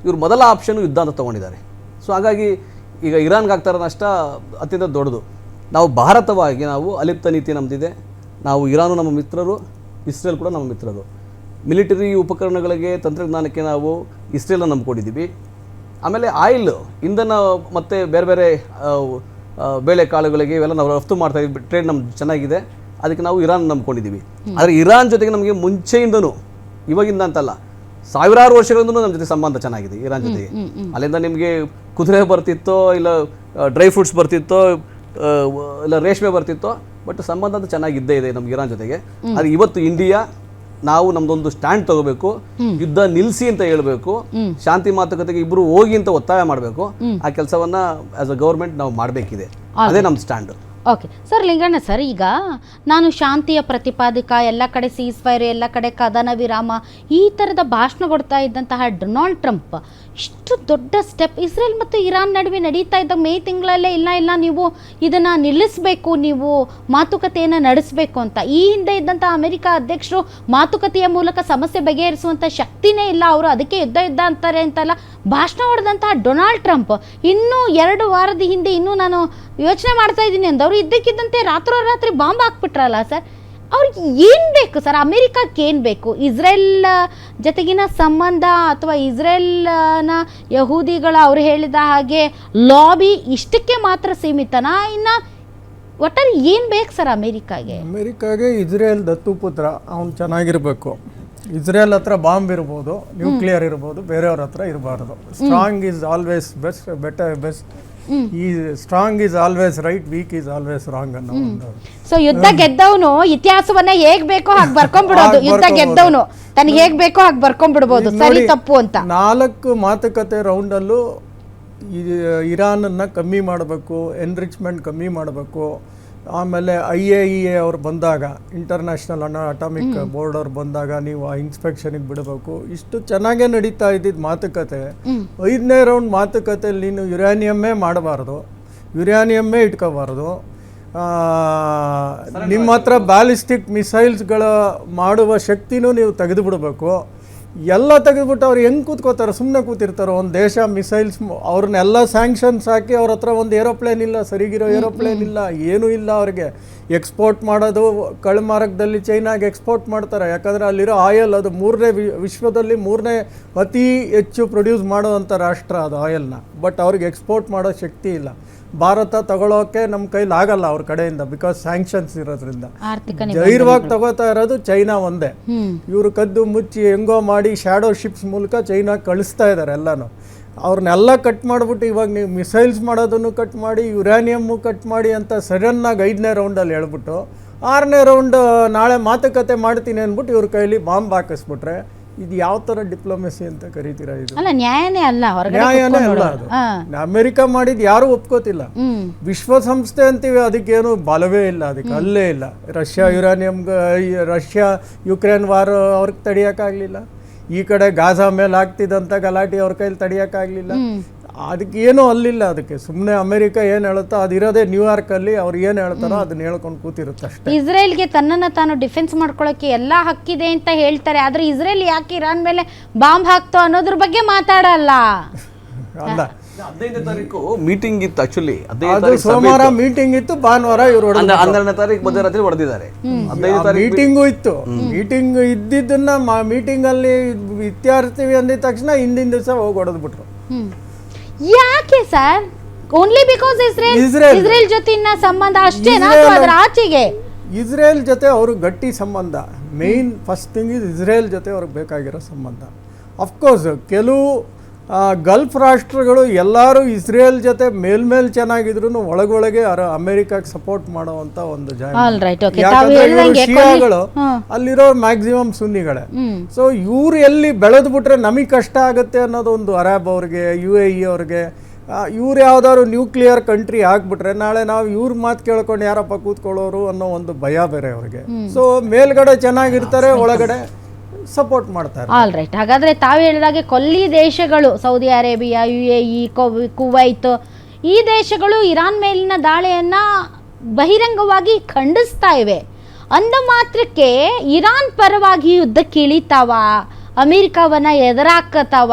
ಇವರು ಮೊದಲ ಆಪ್ಷನ್ ಯುದ್ಧ ಅಂತ ತೊಗೊಂಡಿದ್ದಾರೆ. ಸೊ ಹಾಗಾಗಿ ಈಗ ಇರಾನ್ಗೆ ಆಗ್ತಾರ ನಷ್ಟ ಅತ್ಯಂತ ದೊಡ್ಡದು. ನಾವು ಭಾರತವಾಗಿ ನಾವು ಅಲಿಪ್ತ ನೀತಿ ನಮ್ಮದಿದೆ. ನಾವು ಇರಾನು ನಮ್ಮ ಮಿತ್ರರು, ಇಸ್ರೇಲ್ ಕೂಡ ನಮ್ಮ ಮಿತ್ರರು. ಮಿಲಿಟರಿ ಉಪಕರಣಗಳಿಗೆ, ತಂತ್ರಜ್ಞಾನಕ್ಕೆ ನಾವು ಇಸ್ರೇಲನ್ನು ನಂಬ್ಕೊಂಡಿದ್ದೀವಿ. ಆಮೇಲೆ ಆಯಿಲ್, ಇಂಧನ ಮತ್ತು ಬೇರೆ ಬೇರೆ ಬೇಳೆ ಕಾಳುಗಳಿಗೆ ಇವೆಲ್ಲ ನಾವು ರಫ್ತು ಮಾಡ್ತಾ ಇದ್ದೀವಿ. ಟ್ರೇಡ್ ನಮ್ದು ಚೆನ್ನಾಗಿದೆ, ಅದಕ್ಕೆ ನಾವು ಇರಾನ್ ನಂಬ್ಕೊಂಡಿದ್ದೀವಿ. ಆದರೆ ಇರಾನ್ ಜೊತೆಗೆ ನಮಗೆ ಮುಂಚೆಯಿಂದನೂ, ಇವಾಗಿಂದ ಅಂತಲ್ಲ, ಸಾವಿರಾರು ವರ್ಷಗಳಿಂದನೂ ನಮ್ಮ ಜೊತೆ ಸಂಬಂಧ ಚೆನ್ನಾಗಿದೆ ಇರಾನ್ ಜೊತೆಗೆ. ಅಲ್ಲಿಂದ ನಿಮಗೆ ಕುದುರೆ ಬರ್ತಿತ್ತೋ, ಇಲ್ಲ ಡ್ರೈ ಫ್ರೂಟ್ಸ್ ಬರ್ತಿತ್ತೋ, ಇಲ್ಲ ರೇಷ್ಮೆ ಬರ್ತಿತ್ತೋ, ಬಟ್ ಸಂಬಂಧ ಅಂತ ಚೆನ್ನಾಗಿದ್ದೇ ಇದೆ ನಮ್ಗೆ ಇರಾನ್ ಜೊತೆಗೆ. ಅದು ಇವತ್ತು ಇಂಡಿಯಾ ನಾವು ನಮ್ದೊಂದು ಸ್ಟ್ಯಾಂಡ್ ತಗೋಬೇಕು, ಯುದ್ಧ ನಿಲ್ಲಿಸಿ ಅಂತ ಹೇಳಬೇಕು, ಶಾಂತಿ ಮಾತುಕತೆಗೆ ಇಬ್ರು ಹೋಗಿ ಅಂತ ಒತ್ತಾಯ ಮಾಡಬೇಕು. ಆ ಕೆಲಸವನ್ನ ಆಸ್ ಅ ಗೌರ್ಮೆಂಟ್ ನಾವು ಮಾಡಬೇಕಿದೆ. ಅದೇ ನಮ್ಮ stand. Okay sir, Linganna sir, ಈಗ ನಾನು ಶಾಂತಿಯ ಪ್ರತಿಪಾದಕ, ಎಲ್ಲ ಕಡೆ ಸೀಸ್ ಫೈರ್, ಎಲ್ಲ ಕಡೆ ಕದನ ವಿರಾಮ, ಈ ಥರದ ಭಾಷಣ ಕೊಡ್ತಾ ಇದ್ದಂತಹ ಡೊನಾಲ್ಡ್ ಟ್ರಂಪ್ ಇಷ್ಟು ದೊಡ್ಡ ಸ್ಟೆಪ್ ಇಸ್ರೇಲ್ ಮತ್ತು ಇರಾನ್ ನಡುವೆ ನಡೀತಾ ಇದ್ದ ಮೇ ತಿಂಗಳಲ್ಲೇ ಇಲ್ಲ ನೀವು ಇದನ್ನು ನಿಲ್ಲಿಸಬೇಕು, ನೀವು ಮಾತುಕತೆಯನ್ನು ನಡೆಸಬೇಕು ಅಂತ, ಈ ಹಿಂದೆ ಇದ್ದಂಥ ಅಮೆರಿಕ ಅಧ್ಯಕ್ಷರು ಮಾತುಕತೆಯ ಮೂಲಕ ಸಮಸ್ಯೆ ಬಗೆಹರಿಸುವಂಥ ಶಕ್ತಿನೇ ಇಲ್ಲ, ಅವರು ಅದಕ್ಕೆ ಯುದ್ಧ ಅಂತಾರೆ ಅಂತೆಲ್ಲ ಭಾಷಣ ಹೊಡೆದಂತಹ ಡೊನಾಲ್ಡ್ ಟ್ರಂಪ್ ಇನ್ನೂ 2 ವಾರದ ಹಿಂದೆ ಇನ್ನೂ ನಾನು ಯೋಚನೆ ಮಾಡ್ತಾ ಇದ್ದೀನಿ ಅಂದವರು ಇದ್ದಕ್ಕಿದ್ದಂತೆ ರಾತ್ರೋರಾತ್ರಿ ಬಾಂಬ್ ಹಾಕ್ಬಿಟ್ರಲ್ಲ ಸರ್. ಅವ್ರಿಗೆ ಏನು ಬೇಕು ಸರ್? ಅಮೇರಿಕಕ್ಕೆ ಏನು ಬೇಕು? ಇಸ್ರೇಲ್ ಜೊತೆಗಿನ ಸಂಬಂಧ ಅಥವಾ ಇಸ್ರೇಲ್ನ ಯಹೂದಿಗಳ ಅವರು ಹೇಳಿದ ಹಾಗೆ ಲಾಬಿ ಇಷ್ಟಕ್ಕೆ ಮಾತ್ರ ಸೀಮಿತನಾ? ಇನ್ನು ಒಟ್ಟಾರೆ ಏನು ಬೇಕು ಸರ್ ಅಮೇರಿಕಾಗೆ? ಅಮೇರಿಕಾಗೆ ಇಸ್ರೇಲ್ ದತ್ತುಪುತ್ರ, ಅವನು ಚೆನ್ನಾಗಿರಬೇಕು. ಇಸ್ರೇಲ್ ಹತ್ರ ಬಾಂಬ್ ಇರ್ಬೋದು, ನ್ಯೂಕ್ಲಿಯರ್ ಇರ್ಬೋದು, ಬೇರೆಯವ್ರ ಹತ್ರ ಇರಬಾರ್ದು. Strong is always best, best. ಈ strong is always right, weak is always wrong ಅನ್ನೋ ಒಂದು. ಸೊ ಯುದ್ಧ ಗೆದ್ದವನು ಇತಿಹಾಸವನ್ನ ಹೇಗ್ ಬೇಕೋ ಹಾಗೆ ಬರ್ಕೊಂಡ್ಬಿಡೋದು. ಯುದ್ಧ ಗೆದ್ದವನು ತನಗೆ ಹೇಗ್ ಬೇಕೋ ಹಾಗೆ ಬರ್ಕೊಂಡ್ಬಿಡ್ಬೋದು, ಸರಿ ತಪ್ಪು ಅಂತ. 4 ಮಾತುಕತೆ ರೌಂಡಲ್ಲೂ ಇರಾನನ್ನು ಕಮ್ಮಿ ಮಾಡಬೇಕು, ಎನ್ರಿಚ್ಮೆಂಟ್ ಕಮ್ಮಿ ಮಾಡಬೇಕು. ಆಮೇಲೆ IAEA ಅವ್ರು ಬಂದಾಗ, ಇಂಟರ್ನ್ಯಾಷನಲ್ ಅಟಾಮಿಕ್ ಬೋರ್ಡ್ ಅವ್ರು ಬಂದಾಗ ನೀವು ಆ ಇನ್ಸ್ಪೆಕ್ಷನಿಗೆ ಬಿಡಬೇಕು. ಇಷ್ಟು ಚೆನ್ನಾಗೇ ನಡೀತಾ ಇದ್ದಿದ್ದು ಮಾತುಕತೆ. 5ನೇ ರೌಂಡ್ ಮಾತುಕತೆಯಲ್ಲಿ ನೀನು ಯುರೇನಿಯಮ್ಮೇ ಮಾಡಬಾರ್ದು, ಯುರೇನಿಯಮ್ಮೇ ಇಟ್ಕೋಬಾರ್ದು. ನಿಮ್ಮ ಹತ್ರ ಬ್ಯಾಲಿಸ್ಟಿಕ್ ಮಿಸೈಲ್ಸ್ಗಳ ಮಾಡುವ ಶಕ್ತಿನೂ ನೀವು ತೆಗೆದು ಬಿಡಬೇಕು. ಎಲ್ಲ ತೆಗೆದುಬಿಟ್ಟು ಅವ್ರು ಹೆಂಗೆ ಕೂತ್ಕೋತಾರೆ? ಸುಮ್ಮನೆ ಕೂತಿರ್ತಾರೆ. ಒಂದು ದೇಶ ಮಿಸೈಲ್ಸ್ ಅವ್ರನ್ನೆಲ್ಲ ಸ್ಯಾಂಕ್ಷನ್ಸ್ ಹಾಕಿ ಅವ್ರ ಹತ್ರ ಒಂದು ಏರೋಪ್ಲೇನ್ ಇಲ್ಲ, ಸರಿಗಿರೋ ಏರೋಪ್ಲೇನ್ ಇಲ್ಲ, ಏನೂ ಇಲ್ಲ. ಅವ್ರಿಗೆ ಎಕ್ಸ್ಪೋರ್ಟ್ ಮಾಡೋದು ಕಳ್ಮಾರ್ಗದಲ್ಲಿ ಚೈನಾಗೆ ಎಕ್ಸ್ಪೋರ್ಟ್ ಮಾಡ್ತಾರೆ. ಯಾಕಂದರೆ ಅಲ್ಲಿರೋ ಆಯಿಲ್ ಅದು ವಿಶ್ವದಲ್ಲಿ 3ನೇ ಅತಿ ಹೆಚ್ಚು ಪ್ರೊಡ್ಯೂಸ್ ಮಾಡೋವಂಥ ರಾಷ್ಟ್ರ ಅದು ಆಯಿಲ್ನ. ಬಟ್ ಅವ್ರಿಗೆ ಎಕ್ಸ್ಪೋರ್ಟ್ ಮಾಡೋ ಶಕ್ತಿ ಇಲ್ಲ. ಭಾರತ ತಗೊಳ್ಳೋಕೆ ನಮ್ಮ ಕೈಲಿ ಆಗಲ್ಲ ಅವ್ರ ಕಡೆಯಿಂದ, ಬಿಕಾಸ್ ಸ್ಯಾಂಕ್ಷನ್ಸ್ ಇರೋದ್ರಿಂದ. ಧೈರ್ಯವಾಗಿ ತಗೋತಾ ಇರೋದು ಚೈನಾ ಒಂದೇ. ಇವರು ಕದ್ದು ಮುಚ್ಚಿ ಹೆಂಗೋ ಮಾಡಿ ಶ್ಯಾಡೋ ಶಿಪ್ಸ್ ಮೂಲಕ ಚೈನಾ ಕಳಿಸ್ತಾ ಇದ್ದಾರೆ ಎಲ್ಲನೂ. ಅವ್ರನ್ನೆಲ್ಲ ಕಟ್ ಮಾಡಿಬಿಟ್ಟು ಇವಾಗ ನೀವು ಮಿಸೈಲ್ಸ್ ಮಾಡೋದನ್ನು ಕಟ್ ಮಾಡಿ, ಯುರೇನಿಯಮ್ಮು ಕಟ್ ಮಾಡಿ ಅಂತ ಸಡನ್ನಾಗಿ 5ನೇ ರೌಂಡಲ್ಲಿ ಹೇಳ್ಬಿಟ್ಟು 6ನೇ ರೌಂಡ್ ನಾಳೆ ಮಾತುಕತೆ ಮಾಡ್ತೀನಿ ಅಂದ್ಬಿಟ್ಟು ಇವ್ರ ಕೈಲಿ ಬಾಂಬ್ ಹಾಕಿಸ್ಬಿಟ್ರೆ ಇದು ಯಾವ ಥರ ಡಿಪ್ಲೊಮೆಸಿ ಅಂತ ಕರಿತೀರಾ? ಇದು ನ್ಯಾಯನೇ ಅಲ್ಲ, ನ್ಯಾಯನೇ ಅಲ್ಲ. ಅದು ಅಮೆರಿಕ ಮಾಡಿದ್ದು ಯಾರು ಒಪ್ಕೋತಿಲ್ಲ. ವಿಶ್ವಸಂಸ್ಥೆ ಅಂತೀವಿ, ಅದಕ್ಕೇನು ಬಲವೇ ಇಲ್ಲ, ಅದಕ್ಕೆ ಅಲ್ಲೇ ಇಲ್ಲ. ರಷ್ಯಾ ಯುಕ್ರೇನ್ ವಾರ್ ಅವ್ರಿಗೆ ತಡಿಯೋಕ್ಕಾಗಲಿಲ್ಲ. ಈ ಕಡೆ ಗಾಜಾ ಮೇಲೆ ಆಗ್ತಿದ್ದಂಥ ಗಲಾಟೆ ಅವ್ರ ಕೈಲಿ ತಡಿಯೋಕ್ಕಾಗಲಿಲ್ಲ. ಅದಕ್ಕೆ ಏನೂ ಅಲ್ಲಿಲ್ಲ. ಅದಕ್ಕೆ ಸುಮ್ಮನೆ ಅಮೆರಿಕ ಏನು ಹೇಳುತ್ತೋ ಅದಿರೋದೇ ನ್ಯೂಯಾರ್ಕಲ್ಲಿ ಅವ್ರು ಏನು ಹೇಳ್ತಾರೋ ಅದನ್ನ ಹೇಳ್ಕೊಂಡು ಕೂತಿರುತ್ತೆ ಅಷ್ಟೇ. ಇಸ್ರೇಲ್ಗೆ ತನ್ನನ್ನು ತಾನು ಡಿಫೆನ್ಸ್ ಮಾಡ್ಕೊಳ್ಳೋಕೆ ಎಲ್ಲ ಹಕ್ಕಿದೆ ಅಂತ ಹೇಳ್ತಾರೆ, ಆದರೆ ಇಸ್ರೇಲ್ ಯಾಕೆ ಇರಾನ್ ಮೇಲೆ ಬಾಂಬ್ ಹಾಕ್ತೋ ಅನ್ನೋದ್ರ ಬಗ್ಗೆ ಮಾತಾಡಲ್ಲ. ಅಲ್ಲ, 15ನೇ ತಾರೀಕು ಮೀಟಿಂಗ್ ಇತ್ತು. ಆಕ್ಚುಲಿ ಸೋಮವಾರ ಮೀಟಿಂಗ್ ಇತ್ತು, ಭಾನುವಾರ ಇವರು 12ನೇ ತಾರೀಕು ಮಧ್ಯರಾತ್ರಿ ಹೊಡೆದಿದ್ದಾರೆ. ಮೀಟಿಂಗು ಇತ್ತು. ಮೀಟಿಂಗ್ ಇದ್ದಿದ್ದನ್ನ ಮೀಟಿಂಗ್ ಅಲ್ಲಿ ಇತ್ಯರ್ಥಿವಿ ಅಂದಿದ ತಕ್ಷಣ ಹಿಂದಿನ ದಿವಸ ಹೋಗಿ ಹೊಡೆದ್ಬಿಟ್ರು. ಯಾಕೆ ಸರ್? ಓನ್ಲಿ ಬಿಕಾಸ್ ಇಸ್ರೇಲ್ ಜೊತೆನ ಸಂಬಂಧ ಅಷ್ಟೇನಾ ಅಥವಾ ಅದರ ಆಚೆಗೆ? ಇಸ್ರೇಲ್ ಜೊತೆ ಅವರು ಗಟ್ಟಿ ಸಂಬಂಧ. Main first thing is Israel ಜೊತೆ ಅವ್ರಿಗೆ ಬೇಕಾಗಿರೋ ಸಂಬಂಧ. ಅಫ್ಕೋರ್ಸ್ ಕೆಲವು ಗಲ್ಫ್ ರಾಷ್ಟ್ರಗಳು ಎಲ್ಲರೂ ಇಸ್ರೇಲ್ ಜೊತೆ ಮೇಲ್ಮೇಲ್ ಚೆನ್ನಾಗಿದ್ರು ಒಳಗೊಳಗೆ ಅಮೆರಿಕಕ್ಕೆ ಸಪೋರ್ಟ್ ಮಾಡುವಂತ ಒಂದು ಶಿಯಾಗಳು ಅಲ್ಲಿರೋ ಮ್ಯಾಕ್ಸಿಮಮ್ ಸುನ್ನಿಗಳೇ. ಸೊ ಇವ್ರು ಎಲ್ಲಿ ಬೆಳೆದು ಬಿಟ್ರೆ ನಮಗೆ ಕಷ್ಟ ಆಗುತ್ತೆ ಅನ್ನೋದು ಒಂದು ಅರಬ್ ಅವ್ರಿಗೆ, UAE ಅವ್ರಿಗೆ. ಇವ್ರು ಯಾವ್ದಾದ್ರು ನ್ಯೂಕ್ಲಿಯರ್ ಕಂಟ್ರಿ ಆಗ್ಬಿಟ್ರೆ ನಾಳೆ ನಾವು ಇವ್ರ ಮಾತು ಕೇಳ್ಕೊಂಡು ಯಾರಪ್ಪ ಕೂತ್ಕೊಳ್ಳೋರು ಅನ್ನೋ ಒಂದು ಭಯ ಬೇರೆ ಅವ್ರಿಗೆ. ಸೊ ಮೇಲ್ಗಡೆ ಚೆನ್ನಾಗಿರ್ತಾರೆ, ಒಳಗಡೆ ಸಪೋರ್ಟ್ ಮಾಡ್ತಾರೆ. All right. ಹಾಗಾದರೆ ತಾವು ಹೇಳಿದಾಗೆ ಕೊಲ್ಲಿ ದೇಶಗಳು ಸೌದಿ ಅರೇಬಿಯಾ, UAE, ಕುವೈತ್ ಈ ದೇಶಗಳು ಇರಾನ್ ಮೇಲಿನ ದಾಳಿಯನ್ನು ಬಹಿರಂಗವಾಗಿ ಖಂಡಿಸ್ತಾ ಇವೆ. ಅಂದ ಮಾತ್ರಕ್ಕೆ ಇರಾನ್ ಪರವಾಗಿ ಯುದ್ಧಕ್ಕೆ ಇಳಿತಾವ, ಅಮೆರಿಕವನ್ನ ಎದುರಾಕತಾವ?